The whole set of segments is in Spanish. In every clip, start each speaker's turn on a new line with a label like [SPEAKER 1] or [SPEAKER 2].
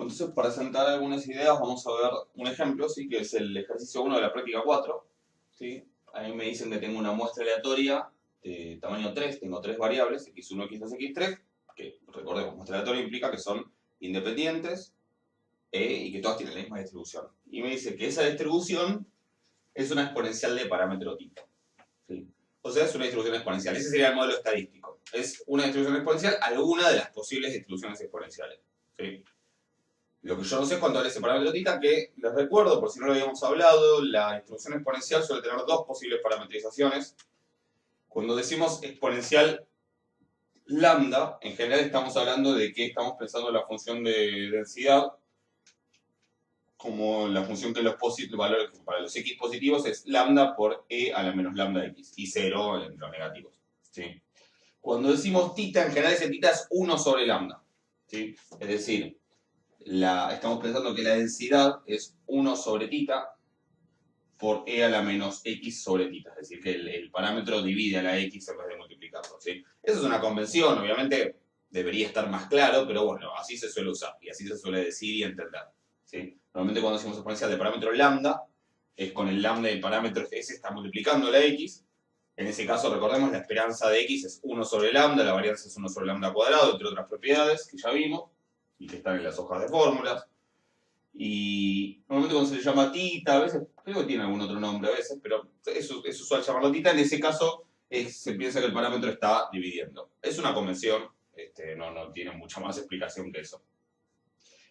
[SPEAKER 1] Entonces, para sentar algunas ideas, vamos a ver un ejemplo, ¿sí? Que es el ejercicio 1 de la práctica 4. ¿Sí? A mí me dicen que tengo una muestra aleatoria de tamaño 3, tengo tres variables, x1, x2, x3, que recordemos, muestra aleatoria implica que son independientes y que todas tienen la misma distribución. Y me dice que esa distribución es una exponencial de parámetro tipo. ¿Sí? O sea, es una distribución exponencial. Ese sería el modelo estadístico. Es una distribución exponencial, alguna de las posibles distribuciones exponenciales. ¿Sí? Lo que yo no sé es cuánto vale ese parámetro θ, que les recuerdo, por si no lo habíamos hablado, la distribución exponencial suele tener dos posibles parametrizaciones. Cuando decimos exponencial lambda, en general estamos hablando de que estamos pensando en la función de densidad, como la función que los valores para los x positivos es lambda por e a la menos lambda x, y 0 en los negativos. ¿Sí? Cuando decimos θ, en general ese θ es 1 sobre lambda. ¿Sí? Es decir, estamos pensando que la densidad es 1 sobre θ por e a la menos x sobre θ. Es decir, que el parámetro divide a la x en vez de multiplicarlo. ¿Sí? Eso es una convención, obviamente debería estar más claro, pero bueno, así se suele usar y así se suele decir y entender. ¿Sí? Normalmente cuando decimos exponencial de parámetro lambda, es con el lambda del parámetro s está multiplicando la x. En ese caso, recordemos, la esperanza de x es 1 sobre lambda, la varianza es 1 sobre lambda cuadrado, entre otras propiedades que ya vimos y que están en las hojas de fórmulas. Y normalmente cuando se le llama θ, a veces, creo que tiene algún otro nombre a veces, pero es usual llamarlo θ. En ese caso se piensa que el parámetro está dividiendo. Es una convención, no tiene mucha más explicación que eso.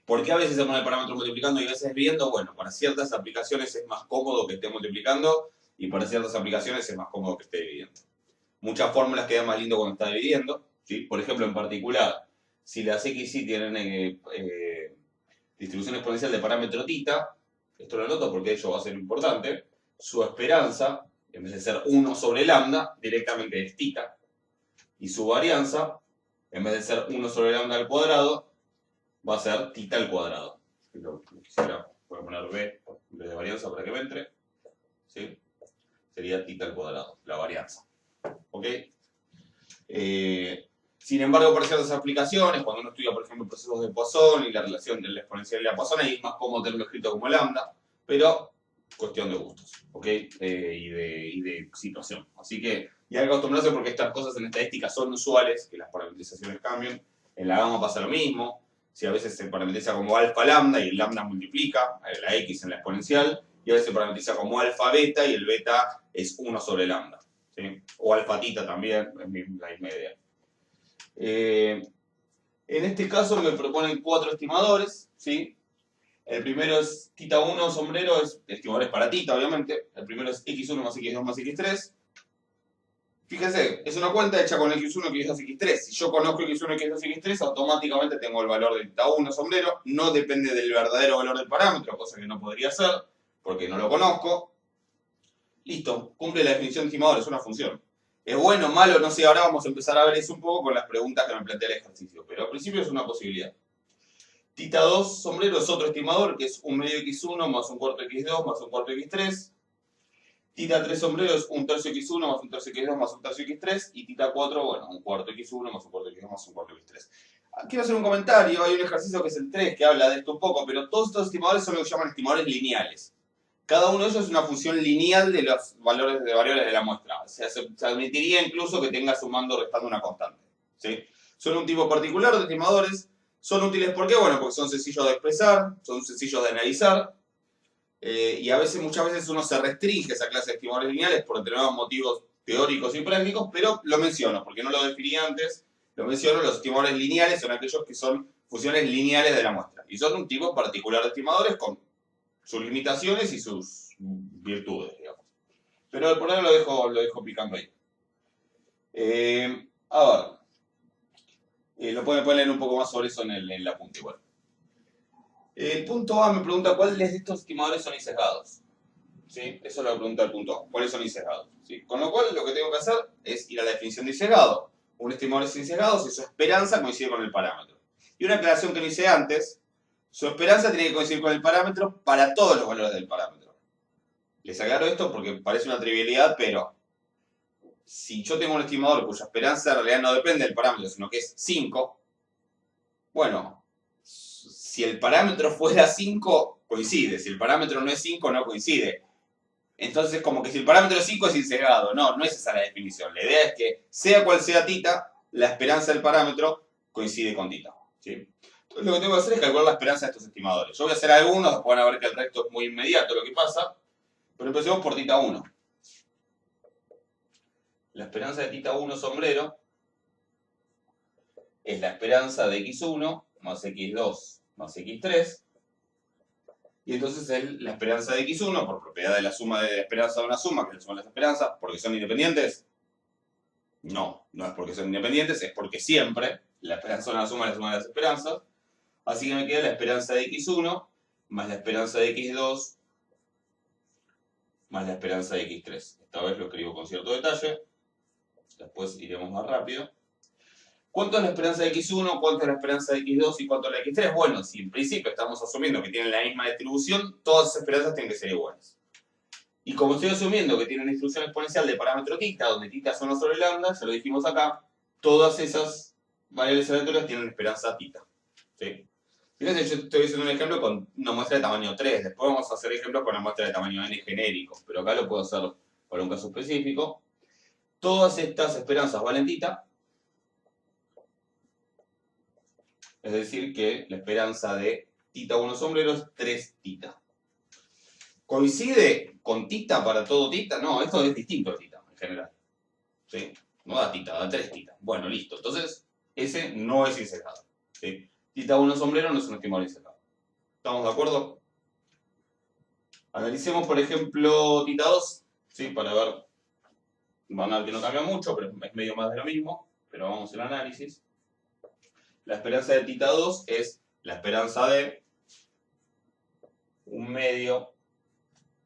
[SPEAKER 1] ¿Por qué a veces se pone el parámetro multiplicando y a veces dividiendo? Bueno, para ciertas aplicaciones es más cómodo que esté multiplicando y para ciertas aplicaciones es más cómodo que esté dividiendo. Muchas fórmulas quedan más lindo cuando está dividiendo. ¿Sí? Por ejemplo, en particular, si las x y tienen distribución exponencial de parámetro θ, esto lo anoto porque ello va a ser importante, su esperanza, en vez de ser 1 sobre lambda, directamente es θ, y su varianza, en vez de ser 1 sobre lambda al cuadrado, va a ser θ al cuadrado. Si lo quisiera, voy a poner b en vez de varianza para que me entre, ¿sí? Sería θ al cuadrado, la varianza. ¿Ok? Sin embargo, para ciertas aplicaciones, cuando uno estudia, por ejemplo, procesos de Poisson y la relación de la exponencial y la Poisson, ahí es más cómodo tenerlo escrito como lambda, pero cuestión de gustos, ¿ok? Y de situación. Así que, y hay que acostumbrarse porque estas cosas en estadística son usuales, que las parametrizaciones cambien. En la gamma pasa lo mismo. Si a veces se parametriza como alfa lambda y el lambda multiplica la x en la exponencial, y a veces se parametriza como alfa beta y el beta es 1 sobre lambda. ¿Sí? O alfa tita también, es la misma idea. En este caso me proponen 4 estimadores, ¿sí? El primero es θ1 sombrero, es estimadores para θ, obviamente. El primero es x1 más x2 más x3. Fíjense, es una cuenta hecha con x1, x2, x3. Si yo conozco x1, x2, x3, automáticamente tengo el valor del θ1 sombrero. No depende del verdadero valor del parámetro, cosa que no podría ser, porque no lo conozco. Listo, cumple la definición de estimador, es una función. ¿Es bueno o malo? No sé, ahora vamos a empezar a ver eso un poco con las preguntas que me plantea el ejercicio, pero al principio es una posibilidad. θ2 sombrero es otro estimador, que es un medio x1 más un cuarto x2 más un cuarto x3. θ3 sombrero es un tercio x1 más un tercio x2 más un tercio x3. Y θ4, bueno, un cuarto x1 más un cuarto x2 más un cuarto x3. Quiero hacer un comentario, hay un ejercicio que es el 3 que habla de esto un poco, pero todos estos estimadores son lo que llaman estimadores lineales. Cada uno de ellos es una función lineal de los valores de variables de la muestra. O sea, se admitiría incluso que tenga sumando o restando una constante. ¿Sí? Son un tipo particular de estimadores. Son útiles ¿por qué? Bueno, porque son sencillos de expresar, son sencillos de analizar. Y a veces, muchas veces uno se restringe a esa clase de estimadores lineales por determinados motivos teóricos y prácticos, pero lo menciono, porque no lo definí antes. Lo menciono, los estimadores lineales son aquellos que son funciones lineales de la muestra. Y son un tipo particular de estimadores con sus limitaciones y sus virtudes, digamos. Pero por ahora lo dejo picando ahí. A ver, lo pueden leer un poco más sobre eso en la punta igual. El punto A me pregunta cuáles de estos estimadores son insesgados. ¿Sí? Eso es lo que pregunta el punto A. ¿Cuáles son insesgados? ¿Sí? Con lo cual lo que tengo que hacer es ir a la definición de insesgado. Un estimador es insesgado si su esperanza coincide con el parámetro. Y una aclaración que no hice antes, su esperanza tiene que coincidir con el parámetro para todos los valores del parámetro. Les aclaro esto porque parece una trivialidad, pero si yo tengo un estimador cuya esperanza en realidad no depende del parámetro, sino que es 5, bueno, Si el parámetro fuera 5, coincide. Si el parámetro no es 5, no coincide. Entonces, como que si el parámetro es 5 es insegado. No, no es esa la definición. La idea es que, sea cual sea tita, la esperanza del parámetro coincide con tita. ¿Sí? Entonces, lo que tengo que hacer es calcular la esperanza de estos estimadores. Yo voy a hacer algunos, después van a ver que el resto es muy inmediato lo que pasa. Pero empecemos por tita 1. La esperanza de tita 1 sombrero es la esperanza de x1 más x2 más x3. Y entonces es la esperanza de x1, por propiedad de la suma de la esperanza de una suma, que es la suma de las esperanzas, porque son independientes. No, no es porque son independientes, es porque siempre la esperanza de una suma es la suma de las esperanzas. Así que me queda la esperanza de x1 más la esperanza de x2 más la esperanza de x3. Esta vez lo escribo con cierto detalle. Después iremos más rápido. ¿Cuánto es la esperanza de x1? ¿Cuánto es la esperanza de x2? ¿Y cuánto es la de x3? Bueno, si en principio estamos asumiendo que tienen la misma distribución, todas esas esperanzas tienen que ser iguales. Y como estoy asumiendo que tienen una distribución exponencial de parámetro tita, donde tita es 1 sobre lambda, ya lo dijimos acá, todas esas variables aleatorias tienen esperanza tita. ¿Sí? Fíjense, yo estoy haciendo un ejemplo con una muestra de tamaño 3. Después vamos a hacer ejemplos con una muestra de tamaño n genérico. Pero acá lo puedo hacer para un caso específico. Todas estas esperanzas valen tita. Es decir, que la esperanza de tita 1 sombrero es 3 tita. ¿Coincide con tita para todo tita? No, esto es distinto de tita en general. ¿Sí? No da tita, da 3 tita. Bueno, listo. Entonces, ese no es insegado. ¿Sí? Tita 1 sombrero no es un estimador insegado. ¿Estamos de acuerdo? Analicemos, por ejemplo, tita 2. ¿Sí? Para ver. Van a ver que no cambia mucho, pero es medio más de lo mismo. Pero vamos al análisis. La esperanza de tita 2 es la esperanza de 1 medio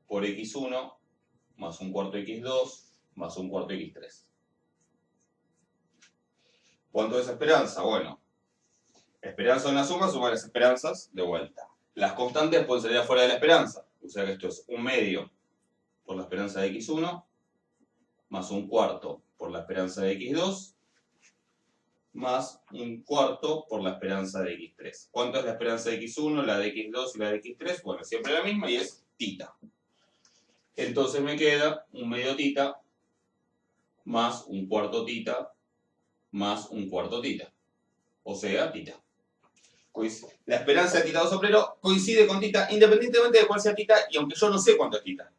[SPEAKER 1] por x1 más 1 cuarto x2 más 1 cuarto x3. ¿Cuánto es esperanza? Bueno, esperanza de una suma suma las esperanzas de vuelta. Las constantes pueden salir afuera de la esperanza. O sea que esto es 1 medio por la esperanza de x1 más 1 cuarto por la esperanza de x2 más 1 cuarto por la esperanza de x3. ¿Cuánto es la esperanza de x1, la de x2 y la de x3? Bueno, siempre la misma y es tita. Entonces me queda 1 medio tita más 1 cuarto tita más 1 cuarto tita. O sea, tita. La esperanza de tita 2 sombrero coincide con tita independientemente de cuál sea tita y aunque yo no sé cuánto es tita.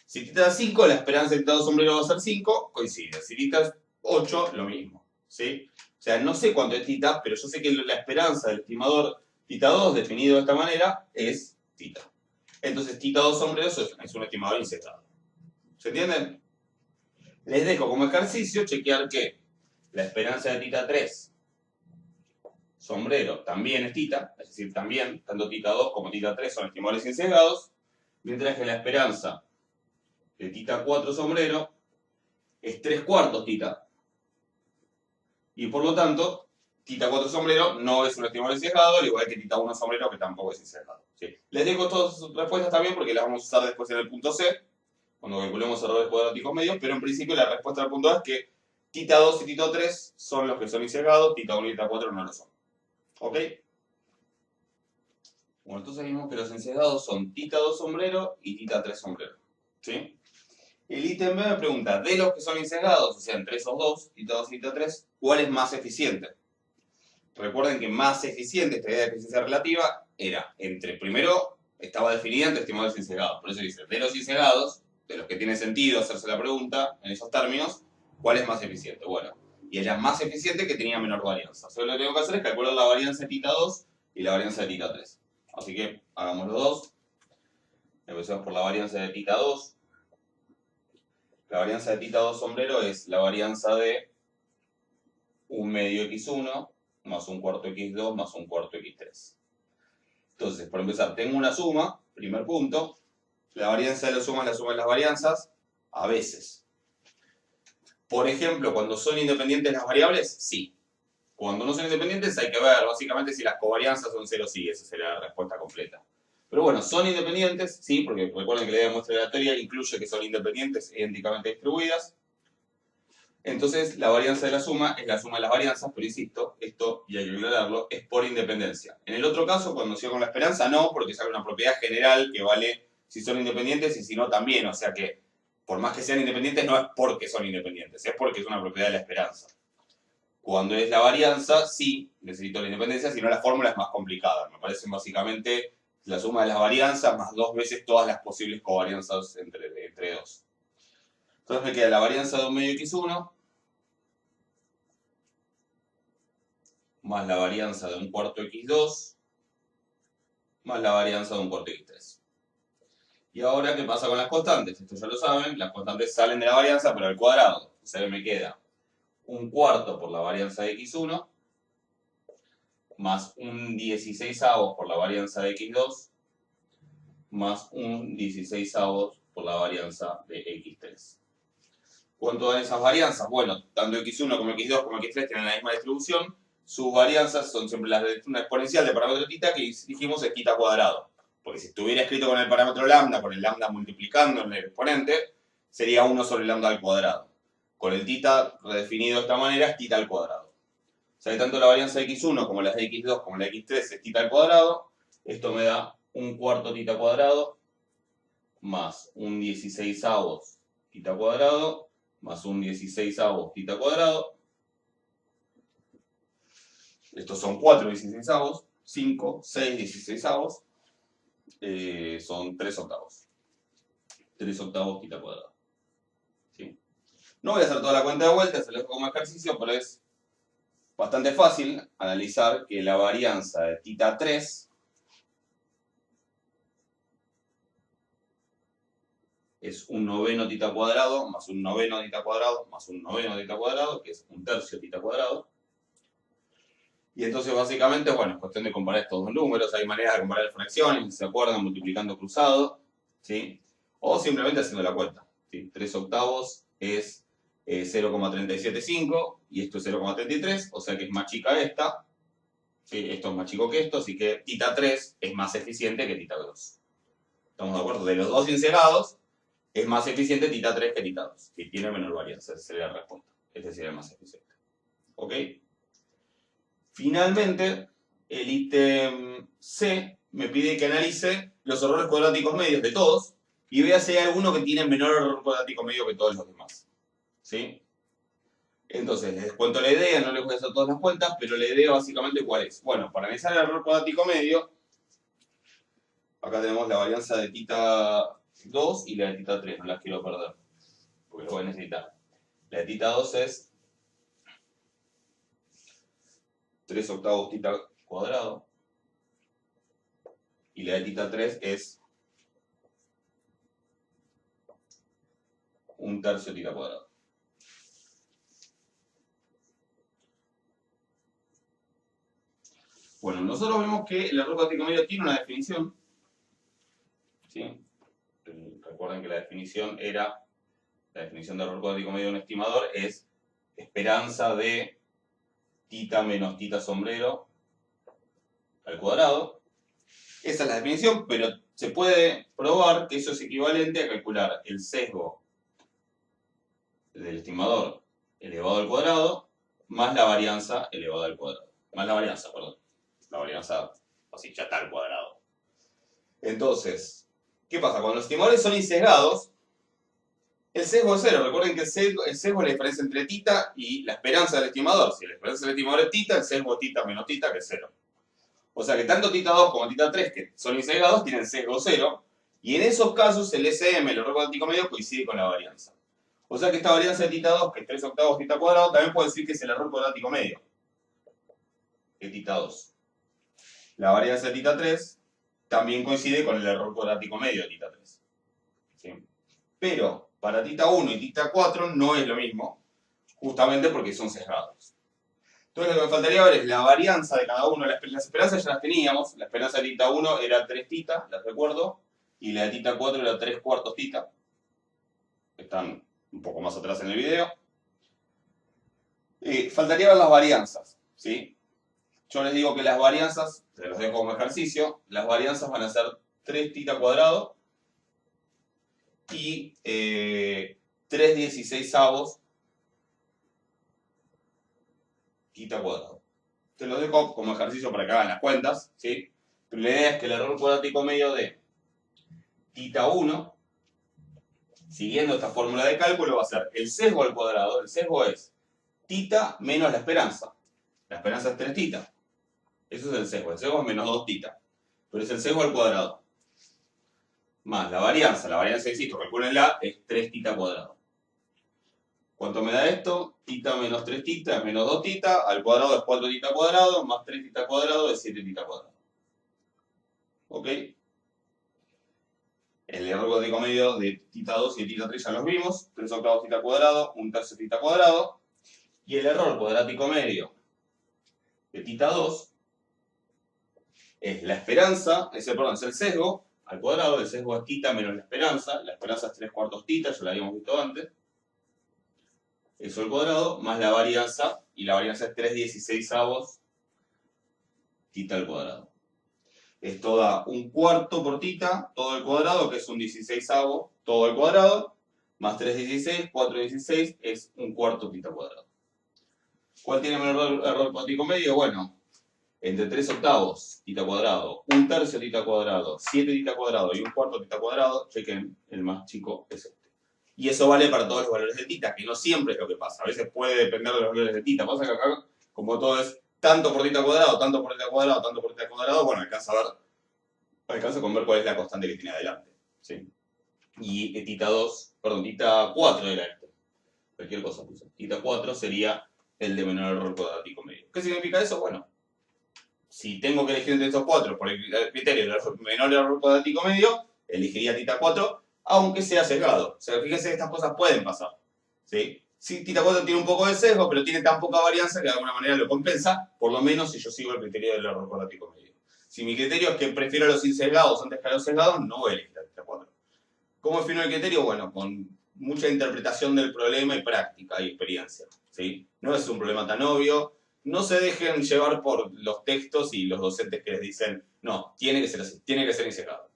[SPEAKER 1] Si tita es 5, la esperanza de tita 2 sombrero va a ser 5, coincide. Si tita es 8, lo mismo. ¿Sí? O sea, no sé cuánto es tita, pero yo sé que la esperanza del estimador tita 2, definido de esta manera, es tita. Entonces, tita 2 sombrero es un estimador insegado. ¿Se entienden? Les dejo como ejercicio chequear que la esperanza de tita 3 sombrero también es tita, es decir, también, tanto tita 2 como tita 3 son estimadores insegado, mientras que la esperanza de tita 4 sombrero es 3 cuartos tita. Y por lo tanto, tita 4 sombrero no es un estimador insegado, al igual que tita 1 sombrero, que tampoco es insegado. ¿Sí? Les dejo todas sus respuestas también porque las vamos a usar después en el punto C, cuando calculemos errores cuadráticos medios, pero en principio la respuesta al punto A es que tita 2 y tita 3 son los que son insegados, tita 1 y tita 4 no lo son. ¿Ok? Bueno, entonces vimos que los insegados son tita 2 sombrero y tita 3 sombrero. ¿Sí? El ítem B me pregunta, de los que son insegados, o sea, entre esos dos, tita 2 y tita 3, ¿cuál es más eficiente? Recuerden que más eficiente, esta idea de eficiencia relativa, era entre, primero, estaba definida entre estimadores insegados. Por eso dice, de los insegados, de los que tiene sentido hacerse la pregunta en esos términos, ¿cuál es más eficiente? Bueno, y era más eficiente que tenía menor varianza. Solo lo que tengo que hacer es calcular la varianza de tita 2 y la varianza de tita 3. Así que hagamos los dos. Empecemos por la varianza de tita 2. La varianza de tita 2 sombrero es la varianza de 1 medio x1 más 1 cuarto x2 más 1 cuarto x3. Entonces, por empezar, tengo una suma, primer punto. La varianza de la suma es la suma de las varianzas, a veces. Por ejemplo, cuando son independientes las variables, sí. Cuando no son independientes hay que ver, básicamente, si las covarianzas son 0 sí, esa sería la respuesta completa. Pero bueno, son independientes, sí, porque recuerden que la idea de muestra aleatoria incluye que son independientes e idénticamente distribuidas. Entonces, la varianza de la suma es la suma de las varianzas, pero insisto, esto, y hay que aclararlo, es por independencia. En el otro caso, cuando sigo con la esperanza, no, porque sale una propiedad general que vale si son independientes y si no también. O sea que, por más que sean independientes, no es porque son independientes, es porque es una propiedad de la esperanza. Cuando es la varianza, sí, necesito la independencia, si no la fórmula es más complicada. Me parecen básicamente la suma de las varianzas más 2 veces todas las posibles covarianzas entre dos. Entonces me queda la varianza de un medio x1 más la varianza de un cuarto x2 más la varianza de un cuarto x3. Y ahora, ¿qué pasa con las constantes? Esto ya lo saben, las constantes salen de la varianza, pero al cuadrado. O sea que me queda un cuarto por la varianza de x1 más un 16avos por la varianza de x2 más un 16avos por la varianza de x3. ¿Cuánto dan esas varianzas? Bueno, tanto x1 como x2 como x3 tienen la misma distribución. Sus varianzas son siempre las de una exponencial de parámetro θ que dijimos es θ cuadrado. Porque si estuviera escrito con el parámetro lambda, con el lambda multiplicando en el exponente, sería 1 sobre lambda al cuadrado. Con el θ redefinido de esta manera es θ al cuadrado. O sea que tanto la varianza de x1 como las de x2 como la de x3 es θ al cuadrado. Esto me da un cuarto θ cuadrado más un 16avos θ cuadrado más un 16avos θ cuadrado. Estos son 4 16avos, 5, 6 16avos, son 3 octavos. 3 octavos θ cuadrado. ¿Sí? No voy a hacer toda la cuenta de vuelta, se lo dejo como ejercicio, pero es bastante fácil analizar que la varianza de θ3 es un noveno θ cuadrado más un noveno θ cuadrado más un noveno θ cuadrado, que es un tercio θ cuadrado. Y entonces básicamente, bueno, es cuestión de comparar estos dos números. Hay maneras de comparar fracciones, ¿se acuerdan? Multiplicando cruzado, ¿sí? O simplemente haciendo la cuenta, ¿sí? 3 octavos es 0,375 y esto es 0,33, o sea que es más chica esta, ¿sí? Esto es más chico que esto, así que θ3 es más eficiente que θ2. ¿Estamos de acuerdo? De los dos encegados, es más eficiente θ3 que θ2, y tiene menor varianza, esa sería la respuesta. Este sería el más eficiente. ¿Ok? Finalmente, el ítem C me pide que analice los errores cuadráticos medios de todos y vea si hay alguno que tiene menor error cuadrático medio que todos los demás. ¿Sí? Entonces, les cuento la idea, no les voy a hacer todas las cuentas, pero la idea básicamente ¿cuál es? Bueno, para analizar el error cuadrático medio, acá tenemos la varianza de θ2 y la de θ3, no las quiero perder, porque lo voy a necesitar. La de θ2 es 3 octavos θ cuadrado y la de θ3 es un tercio θ cuadrado. Bueno, nosotros vemos que el error cuadrático medio tiene una definición. ¿Sí? Recuerden que la definición de error cuadrático medio de un estimador es esperanza de θ menos θ sombrero al cuadrado. Esa es la definición, pero se puede probar que eso es equivalente a calcular el sesgo del estimador elevado al cuadrado más la varianza elevada al cuadrado. Más la varianza, perdón. La varianza así, ya está al cuadrado. Entonces, ¿qué pasa? Cuando los estimadores son insesgados, el sesgo es cero. Recuerden que el sesgo es la diferencia entre θ y la esperanza del estimador. Si la esperanza del estimador es θ, el sesgo θ menos θ, que es cero. O sea que tanto θ2 como θ3, que son insesgados, tienen sesgo cero. Y en esos casos el SM, el error cuadrático medio, coincide con la varianza. O sea que esta varianza de θ2, que es 3 octavos θ cuadrado, también puede decir que es el error cuadrático medio. Que θ2. La varianza de θ3 también coincide con el error cuadrático medio de θ3. ¿Sí? Pero para θ1 y θ4 no es lo mismo, justamente porque son sesgados. Entonces lo que me faltaría ver es la varianza de cada uno. Las esperanzas ya las teníamos. La esperanza de θ1 era 3 θ, las recuerdo, y la de θ4 era 3 cuartos θ. Están un poco más atrás en el video. Faltaría ver las varianzas, ¿sí? Yo les digo que las varianzas, se los dejo como ejercicio, las varianzas van a ser 3 θ cuadrado y 3 16avos tita cuadrado. Te lo dejo como ejercicio para que hagan las cuentas, ¿sí? Pero la idea es que el error cuadrático medio de tita 1, siguiendo esta fórmula de cálculo, va a ser el sesgo al cuadrado. El sesgo es tita menos la esperanza. La esperanza es 3 tita. Eso es el sesgo. El sesgo es menos 2 tita. Pero es el sesgo al cuadrado. Más la varianza. La varianza, insisto, calcúlenla, es 3 tita cuadrado. ¿Cuánto me da esto? Tita menos 3 tita es menos 2 tita. Al cuadrado es 4 tita cuadrado. Más 3 tita cuadrado es 7 tita cuadrado. ¿Ok? El error cuadrático medio de tita 2 y de tita 3 ya los vimos. 3 octavos tita cuadrado, 1/3 tita cuadrado. Y el error cuadrático medio de tita 2 es la esperanza, es el sesgo al cuadrado. El sesgo es tita menos la esperanza es 3/4 tita, ya la habíamos visto antes. Eso al cuadrado, más la varianza, y la varianza es 3/16 tita al cuadrado. Esto da 1/4 por tita, todo al cuadrado, que es 1/16, todo al cuadrado, más 3/16, 4/16 es 1/4 tita cuadrado. ¿Cuál tiene menor error cuadrático medio? Bueno, entre 3 octavos tita cuadrado, 1/3 tita cuadrado, 7 tita cuadrado y 1/4 tita cuadrado, chequen, el más chico es este. Y eso vale para todos los valores de tita, que no siempre es lo que pasa. A veces puede depender de los valores de tita. Pasa que acá, como todo es tanto por tita cuadrado, tanto por tita cuadrado, tanto por tita cuadrado, bueno, alcanza con ver cuál es la constante que tiene adelante. ¿Sí? Y tita 4 era este. Cualquier cosa puse. Tita 4 sería el de menor error cuadrático medio. ¿Qué significa eso? Bueno, si tengo que elegir entre estos 4 por el criterio del menor error cuadrático medio, elegiría tita 4, aunque sea sesgado. O sea, fíjense que estas cosas pueden pasar. ¿Sí? Sí, tita 4 tiene un poco de sesgo, pero tiene tan poca varianza que de alguna manera lo compensa, por lo menos si yo sigo el criterio del error cuadrático medio. Si mi criterio es que prefiero a los insesgados antes que a los sesgados, no voy a elegir la tita 4. ¿Cómo defino el criterio? Bueno, con mucha interpretación del problema y práctica y experiencia. ¿Sí? No es un problema tan obvio. No se dejen llevar por los textos y los docentes que les dicen, no, tiene que ser así, tiene que ser insesgado.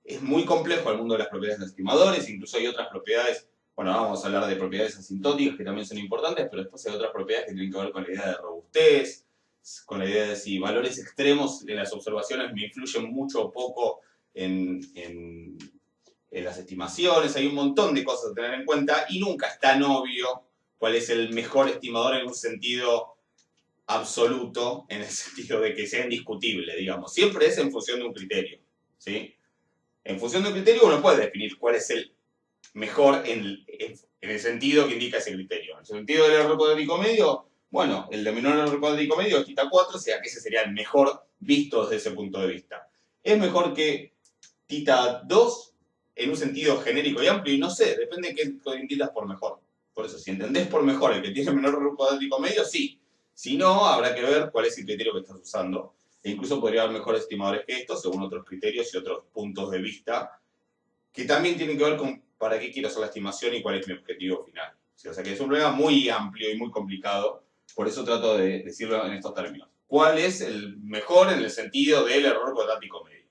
[SPEAKER 1] Es muy complejo el mundo de las propiedades de estimadores, incluso hay otras propiedades, bueno, vamos a hablar de propiedades asintóticas que también son importantes, pero después hay otras propiedades que tienen que ver con la idea de robustez, con la idea de si valores extremos de las observaciones me influyen mucho o poco en las estimaciones. Hay un montón de cosas a tener en cuenta y nunca es tan obvio cuál es el mejor estimador en un sentido absoluto, en el sentido de que sea indiscutible, digamos. Siempre es en función de un criterio, ¿sí? En función de un criterio uno puede definir cuál es el mejor en el sentido que indica ese criterio. En el sentido del error cuadrático medio, bueno, el de menor error cuadrático medio es tita 4, o sea que ese sería el mejor visto desde ese punto de vista. Es mejor que tita 2 en un sentido genérico y amplio, y no sé, depende de qué entiendas por mejor. Por eso, si entendés por mejor el que tiene menor error cuadrático medio, sí. Si no, habrá que ver cuál es el criterio que estás usando. E incluso podría haber mejores estimadores que estos, según otros criterios y otros puntos de vista, que también tienen que ver con para qué quiero hacer la estimación y cuál es mi objetivo final. O sea que es un problema muy amplio y muy complicado, por eso trato de decirlo en estos términos. ¿Cuál es el mejor en el sentido del error cuadrático medio?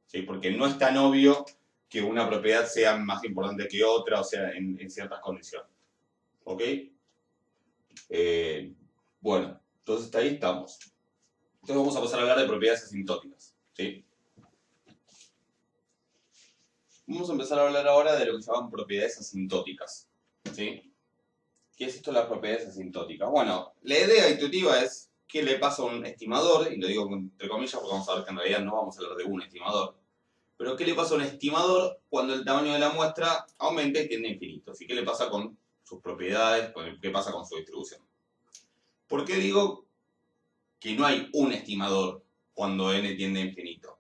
[SPEAKER 1] ¿Sí? Porque no es tan obvio que una propiedad sea más importante que otra, o sea, en ciertas condiciones. ¿Ok? Bueno, entonces hasta ahí estamos. Entonces vamos a pasar a hablar de propiedades asintóticas. ¿Sí? Vamos a empezar a hablar ahora de lo que se llaman propiedades asintóticas. ¿Sí? ¿Qué es esto de las propiedades asintóticas? Bueno, la idea intuitiva es qué le pasa a un estimador, y lo digo entre comillas porque vamos a ver que en realidad no vamos a hablar de un estimador, pero qué le pasa a un estimador cuando el tamaño de la muestra aumenta y tiende a infinito. ¿Sí? ¿Qué le pasa con sus propiedades? ¿Qué pasa con su distribución? ¿Por qué digo que no hay un estimador cuando n tiende a infinito?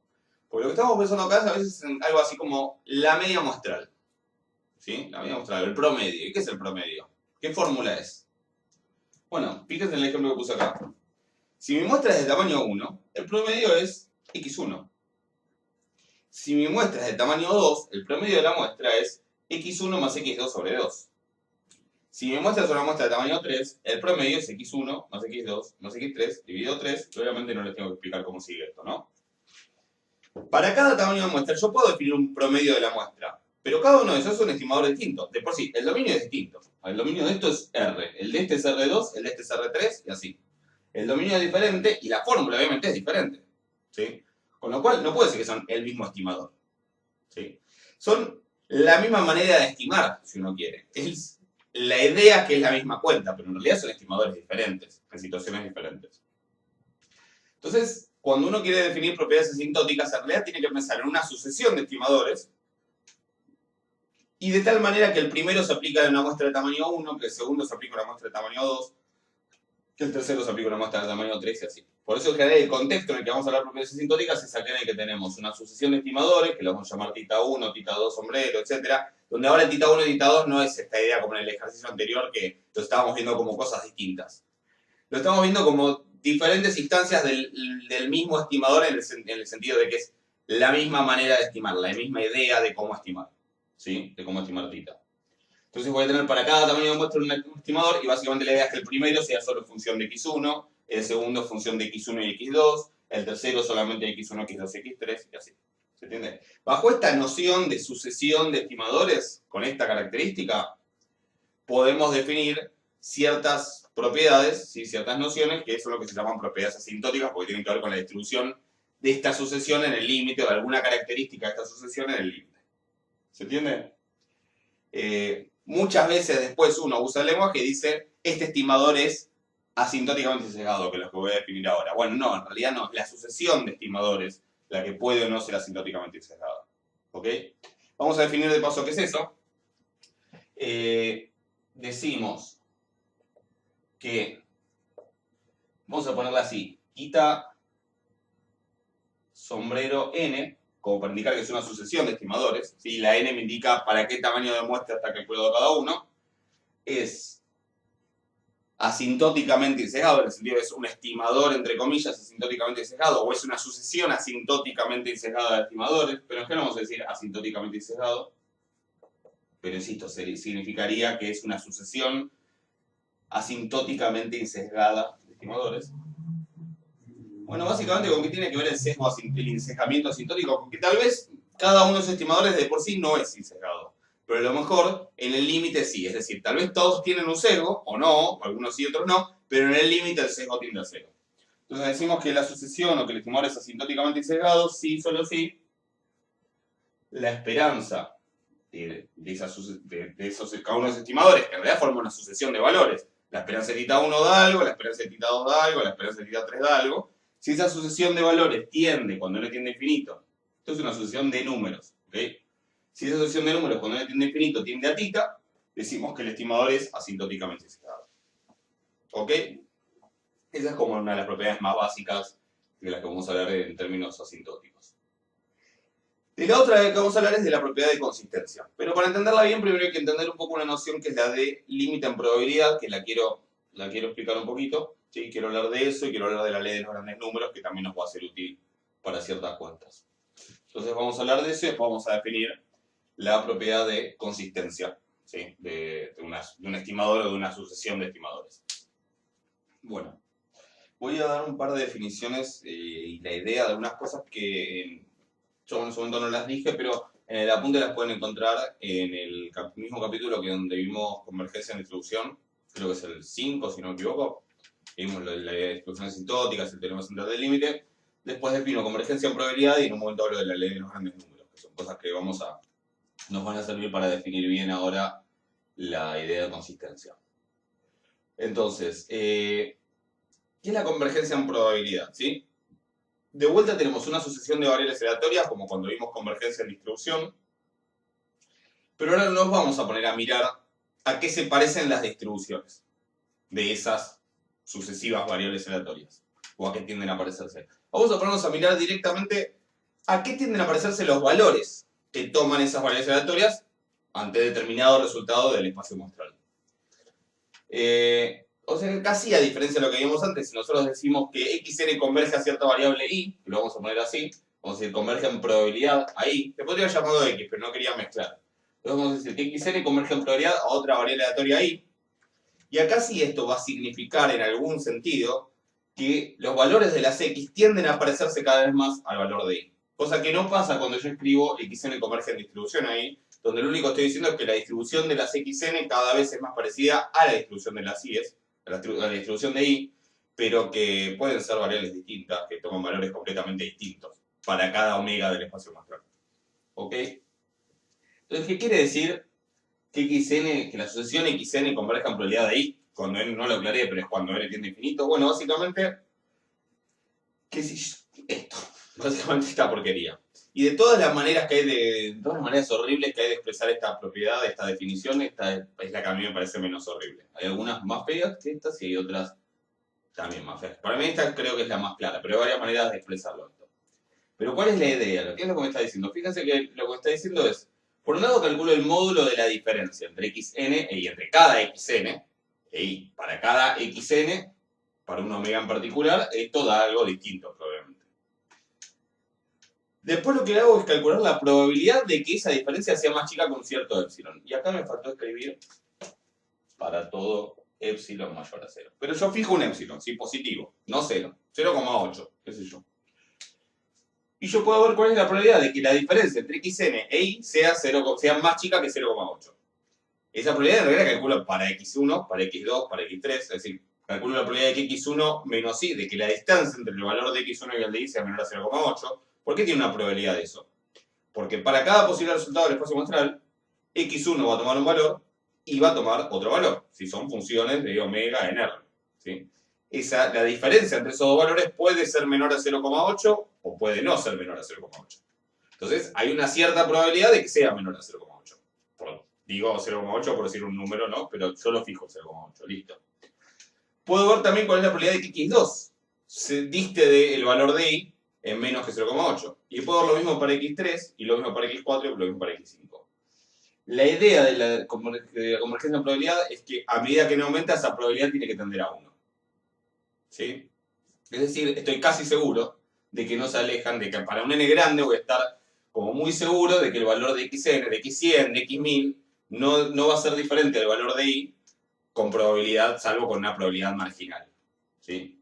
[SPEAKER 1] Porque lo que estamos pensando acá es a veces en algo así como la media muestral. ¿Sí? La media muestral, el promedio. ¿Y qué es el promedio? ¿Qué fórmula es? Bueno, fíjense en el ejemplo que puse acá. Si mi muestra es de tamaño 1, el promedio es x1. Si mi muestra es de tamaño 2, el promedio de la muestra es x1 más x2 sobre 2. Si mi muestra es una muestra de tamaño 3, el promedio es x1 más x2 más x3 dividido 3. Obviamente no les tengo que explicar cómo sigue esto, ¿no? Para cada tamaño de muestra yo puedo definir un promedio de la muestra, pero cada uno de esos es un estimador distinto. De por sí, el dominio es distinto. El dominio de esto es R, el de este es R2, el de este es R3 y así. El dominio es diferente y la fórmula obviamente es diferente. ¿Sí? Con lo cual no puede ser que son el mismo estimador. ¿Sí? Son la misma manera de estimar, si uno quiere. Es la idea que es la misma cuenta, pero en realidad son estimadores diferentes, en situaciones diferentes. Entonces, cuando uno quiere definir propiedades asintóticas, en realidad tiene que pensar en una sucesión de estimadores y de tal manera que el primero se aplica a una muestra de tamaño 1, que el segundo se aplica a una muestra de tamaño 2, que el tercero se aplica a una muestra de tamaño 3 y así. Por eso en general el contexto en el que vamos a hablar de propiedades asintóticas es aquel en el que tenemos una sucesión de estimadores, que lo vamos a llamar tita 1, tita 2, sombrero, etc. Donde ahora tita 1 y tita 2 no es esta idea como en el ejercicio anterior que lo estábamos viendo como cosas distintas. Lo estamos viendo como diferentes instancias del mismo estimador en el sentido de que es la misma manera de estimar, la misma idea de cómo estimar, ¿sí? De cómo estimar tita. Entonces voy a tener para cada tamaño de muestra un estimador y básicamente la idea es que el primero sea solo función de x1, el segundo función de x1 y x2, el tercero solamente x1, x2 y x3 y así. ¿Se entiende? Bajo esta noción de sucesión de estimadores, con esta característica, podemos definir ciertas propiedades, ¿sí? Ciertas nociones, que son lo que se llaman propiedades asintóticas, porque tienen que ver con la distribución de esta sucesión en el límite o de alguna característica de esta sucesión en el límite. ¿Se entiende? Muchas veces después uno usa el lenguaje y dice, este estimador es asintóticamente sesgado, que es lo que voy a definir ahora. Bueno, no, en realidad no, es la sucesión de estimadores la que puede o no ser asintóticamente sesgada. ¿Ok? Vamos a definir de paso qué es eso. Decimos que, vamos a ponerla así, tita sombrero n, como para indicar que es una sucesión de estimadores, ¿sí? La n me indica para qué tamaño de muestra está calculado cada uno, es asintóticamente sesgado, en el sentido de que es un estimador, entre comillas, asintóticamente sesgado, o es una sucesión asintóticamente sesgada de estimadores, pero en general vamos a decir asintóticamente sesgado, pero insisto, significaría que es una sucesión asintóticamente insesgada de estimadores. Bueno, básicamente con qué tiene que ver el sesgo, el insesgamiento asintótico, porque tal vez cada uno de esos estimadores de por sí no es insesgado, pero a lo mejor en el límite sí, es decir, tal vez todos tienen un sesgo, o no, o algunos sí, otros no, pero en el límite el sesgo tiende a cero. Entonces decimos que la sucesión o que el estimador es asintóticamente insesgado, sí, solo sí, la esperanza de esos cada uno de esos estimadores, que en realidad forman una sucesión de valores. La esperanza de tita 1 da algo, la esperanza de tita 2 da algo, la esperanza de tita 3 da algo. Si esa sucesión de valores tiende, cuando n tiende a infinito, esto es una sucesión de números, ¿ok? Si esa sucesión de números, cuando n tiende a infinito, tiende a tita, decimos que el estimador es asintóticamente sesgado. ¿Ok? Esa es como una de las propiedades más básicas de las que vamos a hablar en términos asintóticos. Y la otra que vamos a hablar es de la propiedad de consistencia. Pero para entenderla bien, primero hay que entender un poco una noción que es la de límite en probabilidad, que la quiero explicar un poquito. ¿Sí? Quiero hablar de eso y quiero hablar de la ley de los grandes números, que también nos va a ser útil para ciertas cuentas. Entonces vamos a hablar de eso y después vamos a definir la propiedad de consistencia, ¿sí? de un estimador o de una sucesión de estimadores. Bueno, voy a dar un par de definiciones y la idea de algunas cosas que yo en su momento no las dije, pero en el apunte las pueden encontrar en el mismo capítulo que donde vimos convergencia en distribución, creo que es el 5, si no me equivoco. Vimos la idea de distribuciones asintóticas, el teorema central del límite. Después defino convergencia en probabilidad y en un momento hablo de la ley de los grandes números, que son cosas que nos van a servir para definir bien ahora la idea de consistencia. Entonces, ¿qué es la convergencia en probabilidad? ¿Sí? De vuelta tenemos una sucesión de variables aleatorias, como cuando vimos convergencia en distribución. Pero ahora nos vamos a poner a mirar a qué se parecen las distribuciones de esas sucesivas variables aleatorias, o a qué tienden a parecerse. Vamos a ponernos a mirar directamente a qué tienden a parecerse los valores que toman esas variables aleatorias ante determinado resultado del espacio muestral. O sea, casi a diferencia de lo que vimos antes, si nosotros decimos que xn converge a cierta variable y, lo vamos a poner así, vamos a decir converge en probabilidad a y, le podría haber llamado x, pero no quería mezclar. Entonces vamos a decir que xn converge en probabilidad a otra variable aleatoria y, y acá sí esto va a significar en algún sentido que los valores de las x tienden a parecerse cada vez más al valor de y. Cosa que no pasa cuando yo escribo xn converge en distribución ahí, donde lo único que estoy diciendo es que la distribución de las xn cada vez es más parecida a la distribución de las y's, a la distribución de y, pero que pueden ser variables distintas, que toman valores completamente distintos para cada omega del espacio muestral. ¿Ok? Entonces, ¿qué quiere decir que la sucesión xn converja en probabilidad de i? Cuando n no lo aclaré, pero es cuando n tiende a infinito. Bueno, básicamente, esto. Básicamente esta porquería. Y de todas las maneras que hay de todas las maneras horribles que hay de expresar esta propiedad, esta definición, esta es la que a mí me parece menos horrible. Hay algunas más feas que estas y hay otras también más feas. Para mí esta creo que es la más clara, pero hay varias maneras de expresarlo esto. Pero ¿cuál es la idea? ¿Qué es lo que me está diciendo? Fíjense que lo que está diciendo es, por un lado calculo el módulo de la diferencia entre xn y entre cada xn, y para cada xn, para un omega en particular, esto da algo distinto probablemente. Después lo que hago es calcular la probabilidad de que esa diferencia sea más chica con cierto epsilon. Y acá me faltó escribir para todo epsilon mayor a 0. Pero yo fijo un epsilon, sí, positivo, no 0, 0,8, qué sé yo. Y yo puedo ver cuál es la probabilidad de que la diferencia entre xn e y sea más chica que 0,8. Esa probabilidad en realidad la calculo para x1, para x2, para x3, es decir, calculo la probabilidad de que x1 menos y, de que la distancia entre el valor de x1 y el de y sea menor a 0,8. ¿Por qué tiene una probabilidad de eso? Porque para cada posible resultado del espacio muestral, x1 va a tomar un valor y va a tomar otro valor, si son funciones de omega en R. ¿Sí? La diferencia entre esos dos valores puede ser menor a 0,8 o puede no ser menor a 0,8. Entonces, hay una cierta probabilidad de que sea menor a 0,8. Digo 0,8 por decir un número, ¿no? Pero yo lo fijo 0,8, listo. Puedo ver también cuál es la probabilidad de que x2 se diste del valor de y en menos que 0,8. Y puedo ver lo mismo para x3, y lo mismo para x4, y lo mismo para x5. La idea de la convergencia de probabilidad es que a medida que no aumenta, esa probabilidad tiene que tender a 1. ¿Sí? Es decir, estoy casi seguro de que no se alejan, de que para un n grande voy a estar como muy seguro de que el valor de xn, de x100, de x1000, no va a ser diferente del valor de y con probabilidad, salvo con una probabilidad marginal. ¿Sí?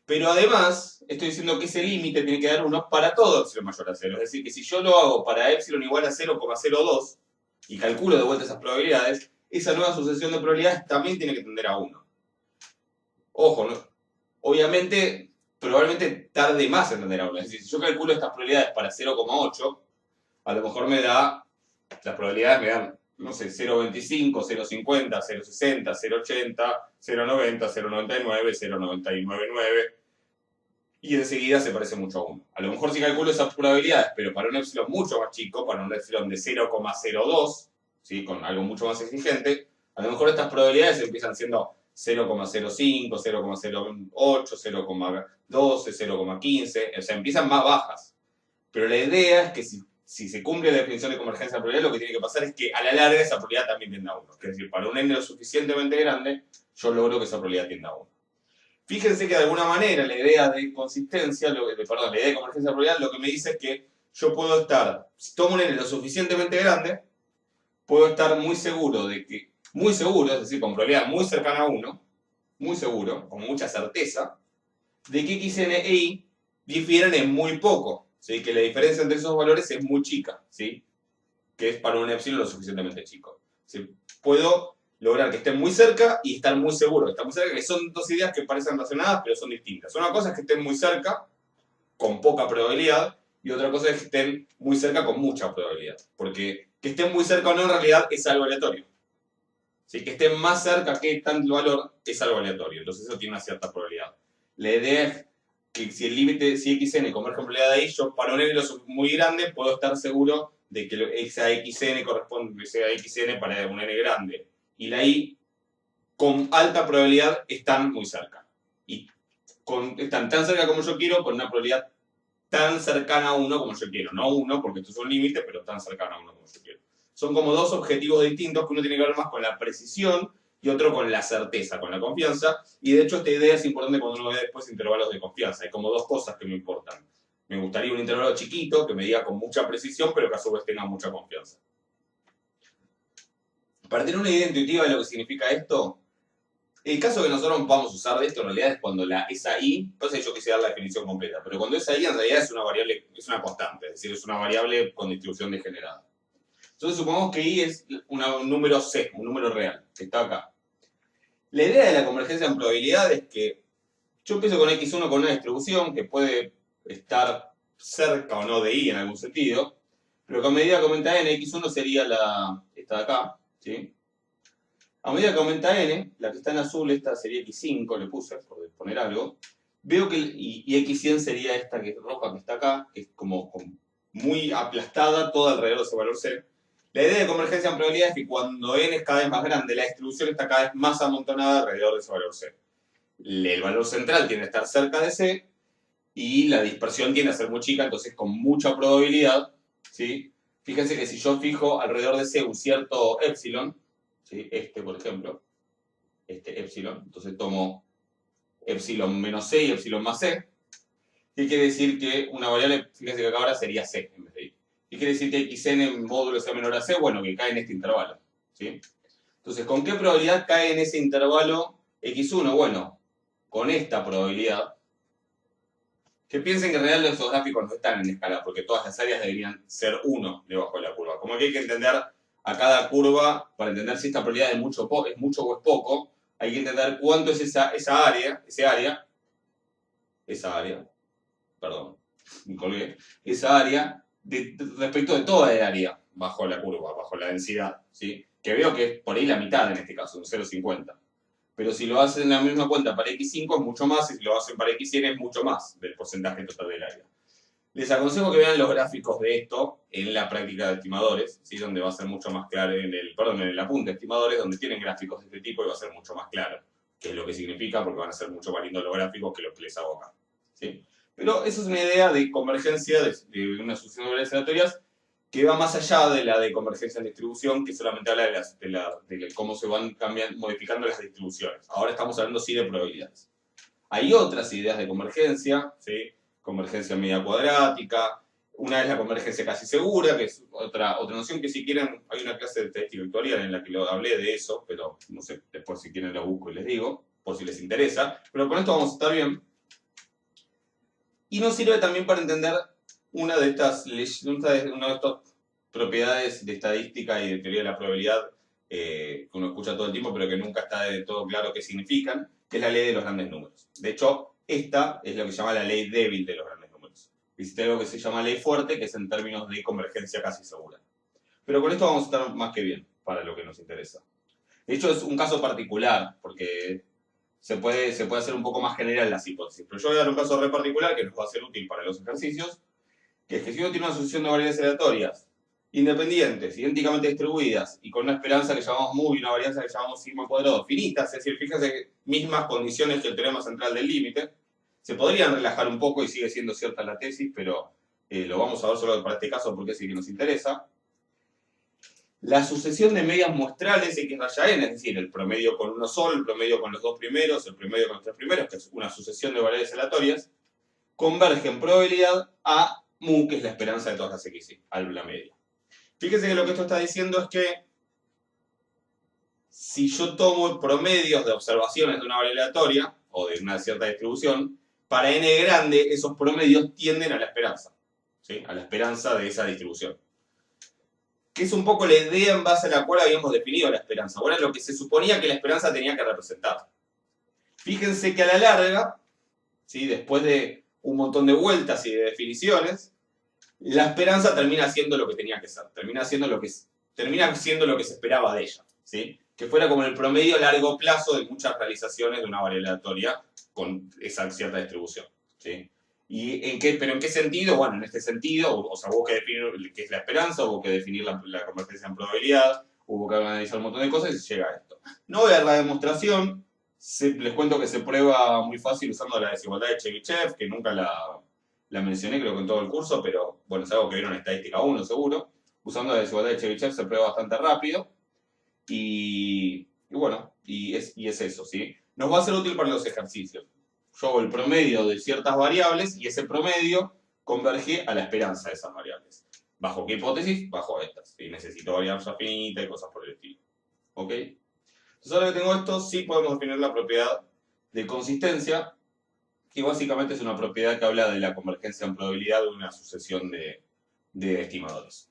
[SPEAKER 1] Pero además, estoy diciendo que ese límite tiene que dar 1 para todo epsilon mayor a 0. Es decir, que si yo lo hago para epsilon igual a 0,02 y calculo de vuelta esas probabilidades, esa nueva sucesión de probabilidades también tiene que tender a 1. Ojo, ¿no? Obviamente, probablemente tarde más en tender a 1. Es decir, si yo calculo estas probabilidades para 0,8, a lo mejor las probabilidades me dan, no sé, 0,25, 0,50, 0,60, 0,80, 0,90, 0,99, 0,999, y enseguida se parece mucho a 1. A lo mejor si calculo esas probabilidades, pero para un epsilon mucho más chico, para un epsilon de 0,02, ¿sí? Con algo mucho más exigente, a lo mejor estas probabilidades empiezan siendo 0,05, 0,08, 0,12, 0,15, o sea, empiezan más bajas. Pero la idea es que si se cumple la definición de convergencia de probabilidad, lo que tiene que pasar es que a la larga esa probabilidad también tienda a 1. Es decir, para un n lo suficientemente grande, yo logro que esa probabilidad tienda a 1. Fíjense que de alguna manera la idea de consistencia, la idea de convergencia de probabilidad, lo que me dice es que yo puedo estar, si tomo un n lo suficientemente grande, puedo estar muy seguro, es decir, con probabilidad muy cercana a 1, muy seguro, con mucha certeza, de que xn e y difieren en muy poco, ¿sí? Que la diferencia entre esos valores es muy chica, ¿sí? Que es para un epsilon lo suficientemente chico. ¿Sí? Puedo lograr que estén muy cerca y estar muy seguro que están muy cerca, que son dos ideas que parecen relacionadas, pero son distintas. Una cosa es que estén muy cerca, con poca probabilidad, y otra cosa es que estén muy cerca con mucha probabilidad. Porque que estén muy cerca o no en realidad es algo aleatorio. ¿Sí? Que estén más cerca que tanto valor es algo aleatorio. Entonces eso tiene una cierta probabilidad. La idea es que si el límite, si xn converge en probabilidad de y, yo para un n muy grande puedo estar seguro de que esa xn corresponde, sea xn para un n grande. Y la y, con alta probabilidad, están muy cerca. Y están tan cerca como yo quiero, con una probabilidad tan cercana a 1 como yo quiero. No 1, porque esto es un límite, pero tan cercana a 1 como yo quiero. Son como dos objetivos distintos que uno tiene que ver más con la precisión y otro con la certeza, con la confianza. Y de hecho esta idea es importante cuando uno ve después intervalos de confianza. Hay como dos cosas que me importan. Me gustaría un intervalo chiquito que me diga con mucha precisión, pero que a su vez tenga mucha confianza. Para tener una idea intuitiva de lo que significa esto, el caso que nosotros vamos a usar de esto en realidad es cuando esa i, no sé, yo quise dar la definición completa, pero cuando esa i en realidad es una variable, es una constante, es decir, es una variable con distribución degenerada. Entonces supongamos que i es un número c, un número real, que está acá. La idea de la convergencia en probabilidad es que Yo empiezo con x1 con una distribución que puede estar cerca o no de y en algún sentido, pero que a medida que aumenta n, x1 sería esta de acá, ¿sí? A medida que aumenta n, la que está en azul, esta sería x5, le puse, por poner algo, veo que, y x100 sería esta que es roja que está acá, que es como muy aplastada, toda alrededor de ese valor c. La idea de convergencia en probabilidad es que cuando n es cada vez más grande, la distribución está cada vez más amontonada alrededor de ese valor c. El valor central tiende a estar cerca de c y la dispersión tiende a ser muy chica, entonces con mucha probabilidad, ¿sí? Fíjense que si yo fijo alrededor de c un cierto epsilon, ¿sí? Por ejemplo, este epsilon, entonces tomo epsilon menos c y epsilon más c, ¿qué quiere decir? Que una variable, fíjense que acá ahora sería c en vez de y. ¿Qué quiere decir que xn en módulo sea menor a c? Bueno, que cae en este intervalo, ¿sí? Entonces, ¿con qué probabilidad cae en ese intervalo x1? Bueno, con esta probabilidad, que piensen que en realidad esos gráficos no están en escala, porque todas las áreas deberían ser 1 debajo de la curva. Como que hay que entender a cada curva, para entender si esta probabilidad es mucho o es poco, hay que entender cuánto es esa área, perdón, me colgué, esa área respecto de toda el área bajo la curva, bajo la densidad, ¿sí? Que veo que es por ahí la mitad en este caso, un 0,50. Pero si lo hacen en la misma cuenta para x5 es mucho más, y si lo hacen para x100 es mucho más del porcentaje total del área. Les aconsejo que vean los gráficos de esto en la práctica de estimadores, ¿sí? Donde va a ser mucho más claro, en el apunte de estimadores, donde tienen gráficos de este tipo y va a ser mucho más claro qué es lo que significa, porque van a ser mucho más lindos los gráficos que los que les hago acá, ¿sí? Pero eso es una idea de convergencia de una sucesión de variables aleatorias que va más allá de la de convergencia en distribución, que solamente habla de cómo se van modificando las distribuciones. Ahora estamos hablando sí de probabilidades. Hay otras ideas de convergencia, ¿sí? Convergencia media cuadrática, una es la convergencia casi segura, que es otra noción que si quieren, hay una clase de estadística vectorial en la que lo hablé de eso, pero no sé, después si quieren lo busco y les digo, por si les interesa, pero con esto vamos a estar bien. Y nos sirve también para entender una de estas propiedades de estadística y de teoría de la probabilidad que uno escucha todo el tiempo, pero que nunca está de todo claro qué significan, que es la ley de los grandes números. De hecho, esta es lo que se llama la ley débil de los grandes números. Existe algo que se llama ley fuerte, que es en términos de convergencia casi segura. Pero con esto vamos a estar más que bien, para lo que nos interesa. De hecho, es un caso particular, porque se puede hacer un poco más general las hipótesis. Pero yo voy a dar un caso re particular que nos va a ser útil para los ejercicios, que es que si uno tiene una sucesión de variables aleatorias independientes, idénticamente distribuidas, y con una esperanza que llamamos mu y una varianza que llamamos sigma cuadrado finitas, es decir, fíjense que mismas condiciones que el teorema central del límite, se podrían relajar un poco y sigue siendo cierta la tesis, pero lo vamos a ver solo para este caso porque es el que nos interesa. La sucesión de medias muestrales x raya n, es decir, el promedio con uno solo, el promedio con los dos primeros, el promedio con los tres primeros, que es una sucesión de variables aleatorias, converge en probabilidad a mu, que es la esperanza de todas las x, a la media. Fíjense que lo que esto está diciendo es que si yo tomo promedios de observaciones de una variable aleatoria, o de una cierta distribución, para n grande esos promedios tienden a la esperanza, ¿sí? A la esperanza de esa distribución. Que es un poco la idea en base a la cual habíamos definido la esperanza. Ahora lo que se suponía que la esperanza tenía que representar. Fíjense que a la larga, ¿sí? Después de un montón de vueltas y de definiciones, la esperanza termina siendo lo que tenía que ser. Termina siendo lo que se esperaba de ella, ¿sí? Que fuera como el promedio a largo plazo de muchas realizaciones de una variable aleatoria con esa cierta distribución, ¿sí? ¿Pero en qué sentido? Bueno, en este sentido, o sea, hubo que definir qué es la esperanza, hubo que definir la convergencia en probabilidad, hubo que analizar un montón de cosas y se llega a esto. No voy a dar la demostración, les cuento que se prueba muy fácil usando la desigualdad de Chebyshev, que nunca la mencioné creo que en todo el curso, pero bueno, es algo que vieron en estadística 1 seguro. Usando la desigualdad de Chebyshev se prueba bastante rápido y bueno, y es eso, ¿sí? Nos va a ser útil para los ejercicios. Yo hago el promedio de ciertas variables y ese promedio converge a la esperanza de esas variables. ¿Bajo qué hipótesis? Bajo estas. Y necesito varianza finita y cosas por el estilo. ¿Ok? Entonces ahora que tengo esto, sí podemos definir la propiedad de consistencia, que básicamente es una propiedad que habla de la convergencia en probabilidad de una sucesión de estimadores.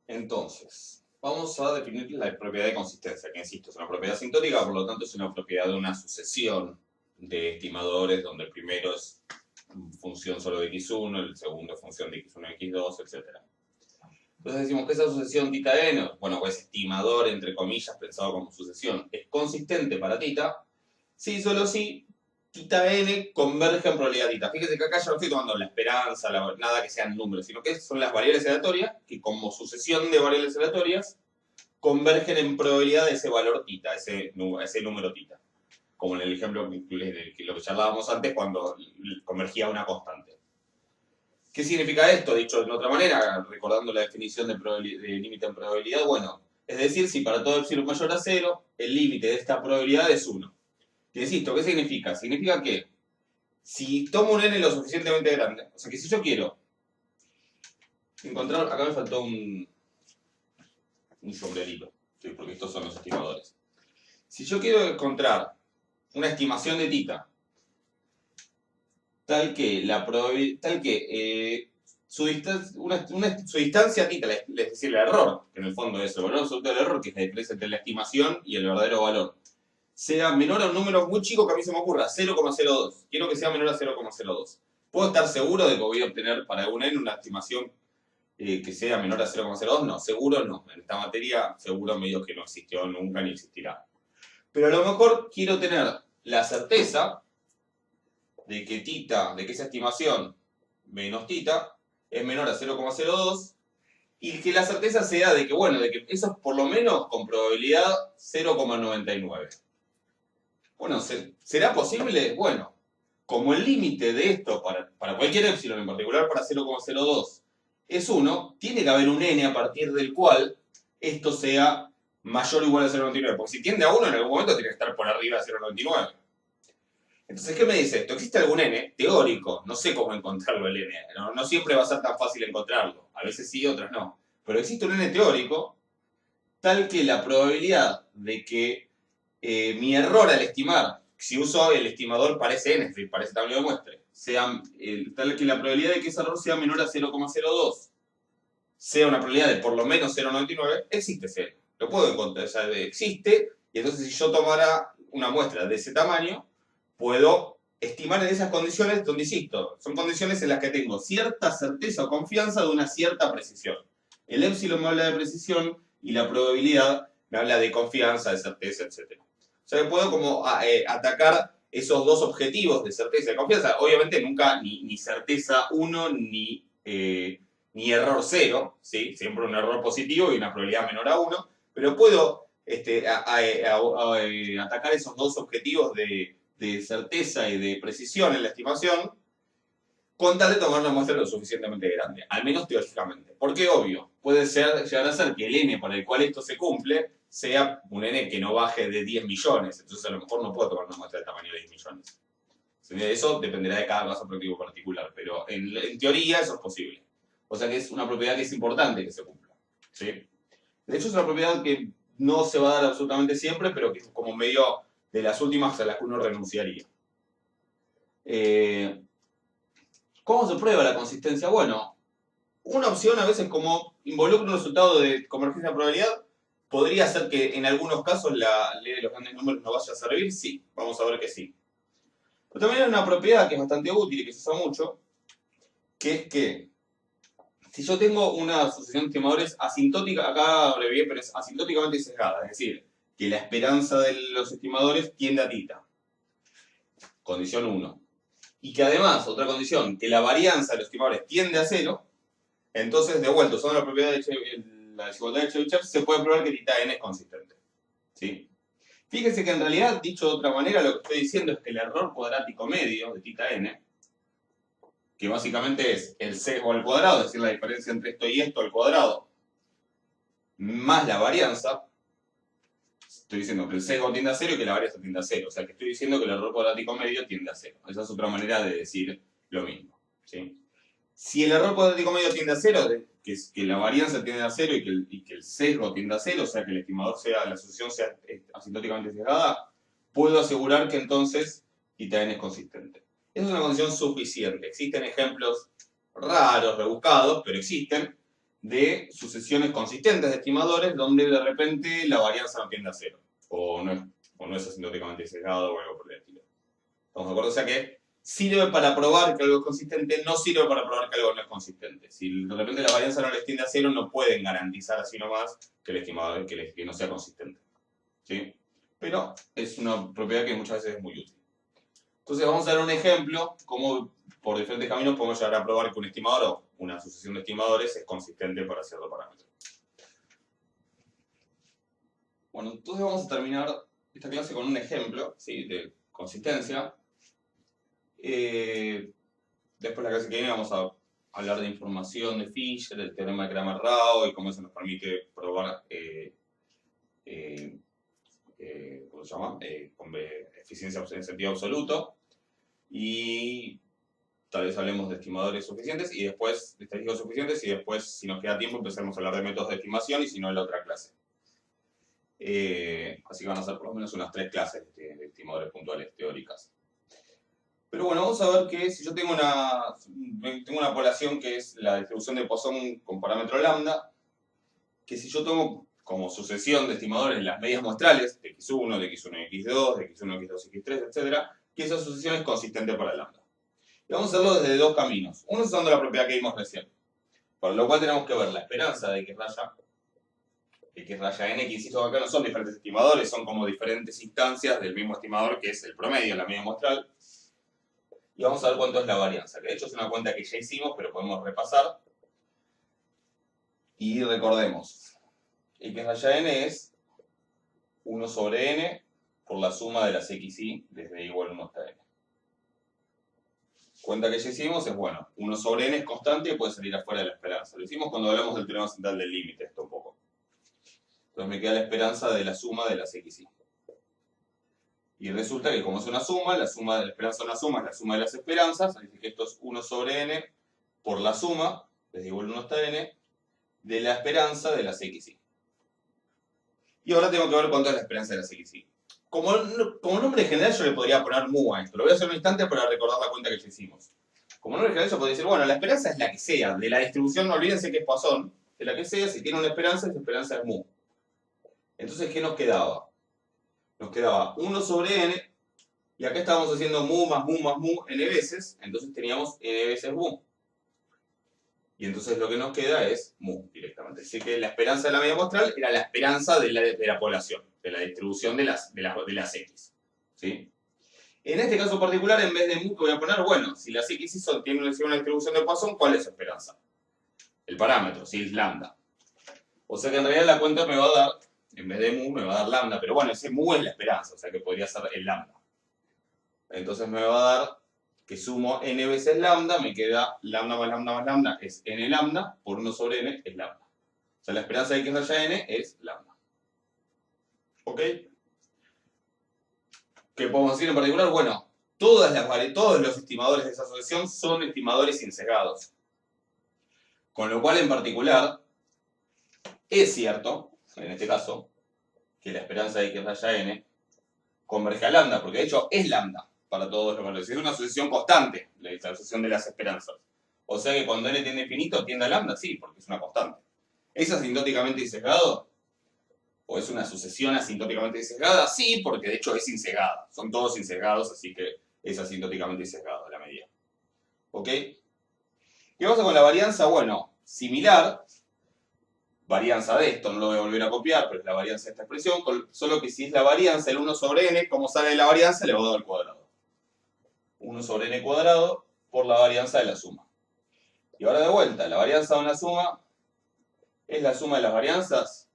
[SPEAKER 1] Entonces, vamos a definir la propiedad de consistencia, que insisto, es una propiedad asintótica, por lo tanto es una propiedad de una sucesión de estimadores, donde el primero es función solo de x1, el segundo es función de x1, x2, etc. Entonces decimos que esa sucesión θn, bueno, pues estimador, entre comillas, pensado como sucesión, es consistente para θ, si solo si θn converge en probabilidad θ. Fíjese que acá ya no estoy tomando la esperanza, nada que sean números, sino que son las variables aleatorias que como sucesión de variables aleatorias convergen en probabilidad de ese valor θ, ese número θ. Como en el ejemplo que lo que charlábamos antes cuando convergía una constante. ¿Qué significa esto? Dicho de otra manera, recordando la definición de límite en probabilidad, bueno, es decir, si para todo epsilon mayor a 0, el límite de esta probabilidad es 1. Y insisto, ¿qué significa? Significa que si tomo un n lo suficientemente grande, o sea que si yo quiero encontrar, acá me faltó un sombrerito, ¿sí? Porque estos son los estimadores. Si yo quiero encontrar una estimación de θ, tal que su distancia θ, es decir, el error, que en el fondo es el valor absoluto del error, que es la diferencia entre la estimación y el verdadero valor, sea menor a un número muy chico que a mí se me ocurra, 0,02. Quiero que sea menor a 0,02. ¿Puedo estar seguro de que voy a obtener para un n una estimación que sea menor a 0,02? No, seguro no. En esta materia seguro medio que no existió nunca ni existirá. Pero a lo mejor quiero tener la certeza de que esa estimación menos θ es menor a 0,02 y que la certeza sea de que, bueno, de que eso es por lo menos con probabilidad 0,99. Bueno, ¿será posible? Bueno, como el límite de esto para cualquier epsilon, en particular para 0,02, es 1, tiene que haber un n a partir del cual esto sea mayor o igual a 0,99. Porque si tiende a 1, en algún momento tiene que estar por arriba de 0,99. Entonces, ¿qué me dice esto? ¿Existe algún n teórico? No sé cómo encontrarlo el n. No siempre va a ser tan fácil encontrarlo. A veces sí, otras no. Pero existe un n teórico tal que la probabilidad de que mi error al estimar, si uso el estimador para ese n, es decir, para ese tablero de muestra, sea tal que la probabilidad de que ese error sea menor a 0,02 sea una probabilidad de por lo menos 0,99, existe ese n. Lo puedo encontrar, ya existe, y entonces si yo tomara una muestra de ese tamaño, puedo estimar en esas condiciones donde, insisto, son condiciones en las que tengo cierta certeza o confianza de una cierta precisión. El épsilon me habla de precisión y la probabilidad me habla de confianza, de certeza, etc. O sea que puedo como atacar esos dos objetivos de certeza y confianza. Obviamente nunca ni certeza 1 ni error 0, ¿sí? Siempre un error positivo y una probabilidad menor a 1, pero puedo atacar esos dos objetivos de certeza y de precisión en la estimación con tal de tomar una muestra lo suficientemente grande, al menos teóricamente. Porque obvio, puede llegar a ser que el n para el cual esto se cumple sea un n que no baje de 10 millones, entonces a lo mejor no puedo tomar una muestra de tamaño de 10 millones. Eso dependerá de cada caso práctico particular, pero en teoría eso es posible. O sea que es una propiedad que es importante que se cumpla, ¿sí? De hecho es una propiedad que no se va a dar absolutamente siempre, pero que es como medio de las últimas a las que uno renunciaría. ¿Cómo se prueba la consistencia? Bueno, una opción a veces como involucra un resultado de convergencia de probabilidad, podría ser que en algunos casos la ley de los grandes números no vaya a servir, sí, vamos a ver que sí. Pero también hay una propiedad que es bastante útil y que se usa mucho, que es que si yo tengo una sucesión de estimadores asintótica, acá abrevié, pero es asintóticamente sesgada, es decir, que la esperanza de los estimadores tiende a θ. Condición 1. Y que además, otra condición, que la varianza de los estimadores tiende a 0, entonces, de vuelta, usando la propiedad de la desigualdad de Chebyshev, se puede probar que θn es consistente. ¿Sí? Fíjense que en realidad, dicho de otra manera, lo que estoy diciendo es que el error cuadrático medio de θn, que básicamente es el sesgo al cuadrado, es decir, la diferencia entre esto y esto al cuadrado, más la varianza, estoy diciendo que el sesgo tiende a 0 y que la varianza tiende a 0. O sea, que estoy diciendo que el error cuadrático medio tiende a 0. Esa es otra manera de decir lo mismo. ¿Sí? Si el error cuadrático medio tiende a 0, que la varianza tiende a 0 y que el sesgo tiende a 0, o sea, que el estimador la asociación sea asintóticamente sesgada, puedo asegurar que entonces θn es consistente. Esa es una condición suficiente. Existen ejemplos raros, rebuscados, pero existen, de sucesiones consistentes de estimadores donde de repente la varianza no tiende a cero, o no es asintóticamente sesgado o algo por el estilo. ¿Estamos de acuerdo? O sea que sirve para probar que algo es consistente, no sirve para probar que algo no es consistente. Si de repente la varianza no les tiende a cero, no pueden garantizar así nomás que el estimador que no sea consistente. ¿Sí? Pero es una propiedad que muchas veces es muy útil. Entonces vamos a dar un ejemplo, cómo por diferentes caminos podemos llegar a probar que un estimador o una sucesión de estimadores es consistente para cierto parámetro. Bueno, entonces vamos a terminar esta clase con un ejemplo, ¿sí?, de consistencia. Después la clase que viene vamos a hablar de información de Fisher, del teorema de Cramer-Rao y cómo eso nos permite probar ¿cómo se llama? Con eficiencia en sentido absoluto. Y tal vez hablemos de estimadores suficientes y después de estadísticos suficientes y después, si nos queda tiempo, empezaremos a hablar de métodos de estimación y si no en la otra clase. Así que van a ser por lo menos unas 3 clases de estimadores puntuales teóricas. Pero bueno, vamos a ver que si yo tengo una población que es la distribución de Poisson con parámetro lambda, que si yo tomo como sucesión de estimadores las medias muestrales de x1, de x1 y x2, de x1, x2, x3, etc., que esa sucesión es consistente para lambda. Y vamos a hacerlo desde 2 caminos. Uno usando la propiedad que vimos recién, por lo cual tenemos que ver la esperanza de x raya n, que insisto acá no son diferentes estimadores, son como diferentes instancias del mismo estimador, que es el promedio, la media muestral. Y vamos a ver cuánto es la varianza, que de hecho es una cuenta que ya hicimos, pero podemos repasar. Y recordemos, x raya n es 1 sobre n por la suma de las xy desde igual a 1 hasta n. Cuenta que ya hicimos es, bueno, 1 sobre n es constante y puede salir afuera de la esperanza. Lo hicimos cuando hablamos del teorema central del límite, esto un poco. Entonces me queda la esperanza de la suma de las xy. Y resulta que como es una suma, la suma de la esperanza es una suma, es la suma de las esperanzas, así que esto es 1 sobre n por la suma, desde igual a 1 hasta n, de la esperanza de las xy. Y ahora tengo que ver cuánto es la esperanza de las xy. Como nombre general yo le podría poner mu a esto. Lo voy a hacer un instante para recordar la cuenta que ya hicimos. Como nombre general yo podría decir, bueno, la esperanza es la que sea. De la distribución, no olvídense que es Poisson. De la que sea, si tiene una esperanza, esa esperanza es mu. Entonces, ¿qué nos quedaba? Nos quedaba 1 sobre n, y acá estábamos haciendo mu más mu más mu n veces, entonces teníamos n veces mu. Y entonces lo que nos queda es mu directamente. Así que la esperanza de la media muestral era la esperanza de la población, de la distribución de las x. ¿Sí? En este caso particular, en vez de mu, que voy a poner, bueno, si las x tienen una distribución de Poisson, ¿cuál es su esperanza? El parámetro, si es lambda. O sea que en realidad la cuenta me va a dar, en vez de mu, me va a dar lambda, pero bueno, ese mu es la esperanza, o sea que podría ser el lambda. Entonces me va a dar que sumo n veces lambda, me queda lambda más lambda más lambda es n lambda, por 1 sobre n es lambda. O sea, la esperanza de x raya n es lambda. ¿Ok? ¿Qué podemos decir en particular? Bueno, todos los estimadores de esa sucesión son estimadores insesgados. Con lo cual, en particular, es cierto, en este caso, que la esperanza de x raya n converge a lambda, porque de hecho es lambda para todos los valores. Es una sucesión constante, la sucesión de las esperanzas. O sea que cuando n tiende a infinito, tiende a lambda, sí, porque es una constante. ¿Es asintóticamente insesgado? ¿O es una sucesión asintóticamente insesgada? Sí, porque de hecho es insesgada. Son todos insesgados, así que es asintóticamente insesgado la medida. ¿Ok? ¿Qué pasa con la varianza? Bueno, similar. Varianza de esto, no lo voy a volver a copiar, pero es la varianza de esta expresión, solo que si es la varianza el 1 sobre n, como sale la varianza, le voy a dar al cuadrado. 1 sobre n cuadrado por la varianza de la suma. Y ahora de vuelta, la varianza de una suma es la suma de las varianzas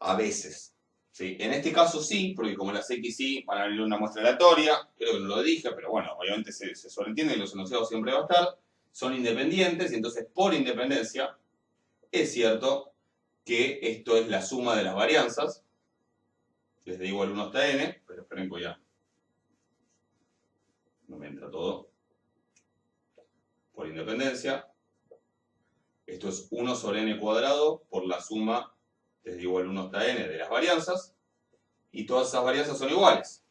[SPEAKER 1] a veces. ¿Sí? En este caso sí, porque como las xy van a venir una muestra aleatoria, creo que no lo dije, pero bueno, obviamente se sobreentiende y los enunciados siempre va a estar, son independientes y entonces por independencia es cierto que esto es la suma de las varianzas, desde igual 1 hasta n, pero esperen que ya no me entra todo. Por independencia, esto es 1 sobre n cuadrado por la suma desde igual 1 hasta n de las varianzas, y todas esas varianzas son iguales.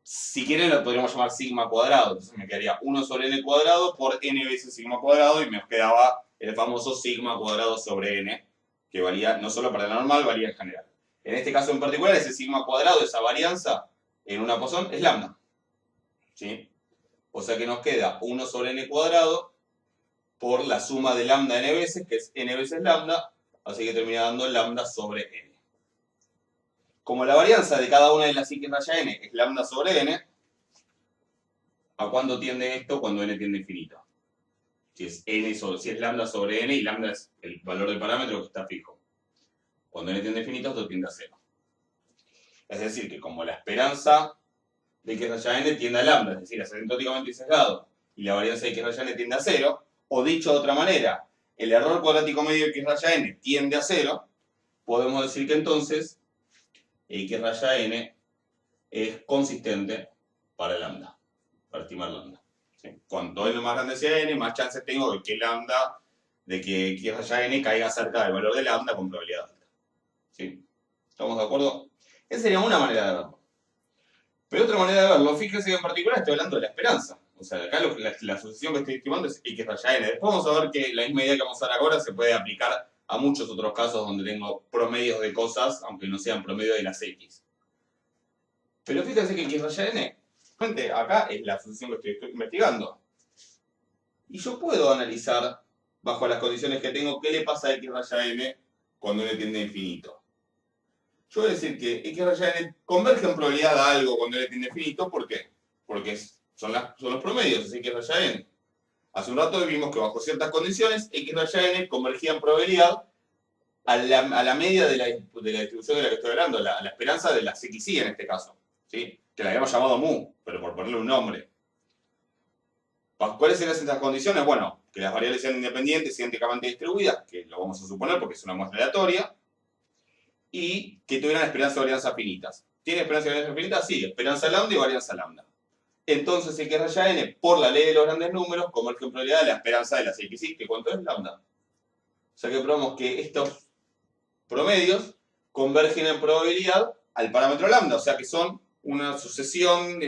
[SPEAKER 1] Si quieren lo podríamos llamar sigma cuadrado, entonces me quedaría 1 sobre n cuadrado por n veces sigma cuadrado y me quedaba el famoso sigma cuadrado sobre n, que varía no solo para la normal, varía en general. En este caso en particular, ese sigma cuadrado, esa varianza en una posición, es lambda. ¿Sí? O sea que nos queda 1 sobre n cuadrado por la suma de lambda n veces, que es n veces lambda, así que termina dando lambda sobre n. Como la varianza de cada una de las x raya n es lambda sobre n, ¿a cuánto tiende esto cuando n tiende a infinito? Si es lambda sobre n y lambda es el valor del parámetro que está fijo. Cuando n tiende a infinito, esto tiende a 0. Es decir, que como la esperanza de x raya n tiende a lambda, es decir, asintóticamente sesgado, y la varianza de x raya n tiende a 0, o dicho de otra manera, el error cuadrático medio de x raya n tiende a 0, podemos decir que entonces x raya n es consistente para lambda, para estimar lambda. ¿Sí? Cuanto n más grande sea n, más chances tengo de que lambda, de que x raya n caiga cerca del valor de lambda con probabilidad alta. ¿Sí? ¿Estamos de acuerdo? Esa sería una manera de verlo. Pero otra manera de verlo, fíjense que en particular estoy hablando de la esperanza. O sea, acá la sucesión que estoy estimando es x raya n. Después vamos a ver que la misma idea que vamos a ver ahora se puede aplicar a muchos otros casos donde tengo promedios de cosas, aunque no sean promedio de las x. Pero fíjense que x raya n, acá es la sucesión que estoy investigando. Y yo puedo analizar, bajo las condiciones que tengo, qué le pasa a x raya n cuando n tiende a infinito. Yo voy a decir que x raya n converge en probabilidad a algo cuando n tiende a infinito. ¿Por qué? Porque son los promedios, es x raya n. Hace un rato vimos que bajo ciertas condiciones, x raya n convergía en probabilidad a la media de la distribución de la que estoy hablando, la esperanza de las xy en este caso. ¿Sí? Que la habíamos llamado mu, pero por ponerle un nombre. ¿Cuáles eran esas condiciones? Bueno, que las variables sean independientes, idénticamente distribuidas, que lo vamos a suponer porque es una muestra aleatoria, y que tuvieran esperanza y varianza finitas. ¿Tiene esperanza y varianza finitas? Sí, esperanza lambda y varianza lambda. Entonces x raya n, por la ley de los grandes números, converge en probabilidad de la esperanza de las xy, que ¿cuánto es? Lambda. O sea que probamos que estos promedios convergen en probabilidad al parámetro lambda, o sea que son una sucesión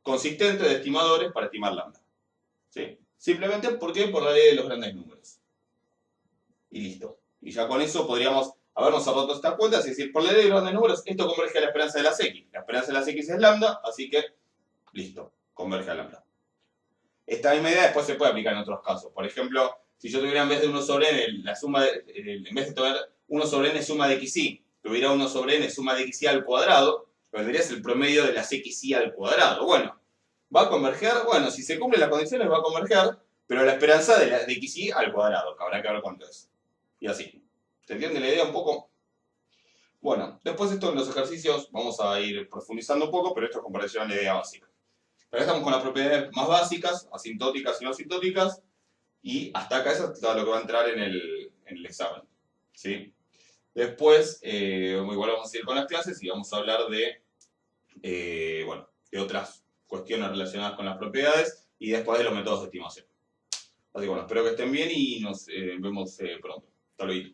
[SPEAKER 1] consistente de estimadores para estimar lambda. ¿Sí? Simplemente porque por la ley de los grandes números. Y listo. Y ya con eso podríamos habernos roto estas cuentas y decir, por la ley de los grandes números, esto converge a la esperanza de las x. La esperanza de las x es lambda, así que, listo, converge a lambda. Esta misma idea después se puede aplicar en otros casos. Por ejemplo, si yo tuviera en vez de 1 sobre n, en vez de tener 1 sobre n suma de xy, tuviera 1 sobre n suma de xy al cuadrado, vendría a ser el promedio de las xy al cuadrado. Bueno, ¿va a converger? Bueno, si se cumplen las condiciones va a converger, pero la esperanza de xy al cuadrado, que habrá que ver cuánto es. Y así. ¿Se entiende la idea un poco? Bueno, después esto en los ejercicios vamos a ir profundizando un poco, pero esto es comparación a la idea básica. Pero estamos con las propiedades más básicas, asintóticas y no asintóticas, y hasta acá eso es todo lo que va a entrar en el examen. ¿Sí? Después, igual vamos a ir con las clases y vamos a hablar de otras cuestiones relacionadas con las propiedades y después de los métodos de estimación. Así que bueno, espero que estén bien y nos vemos pronto. Hasta luego.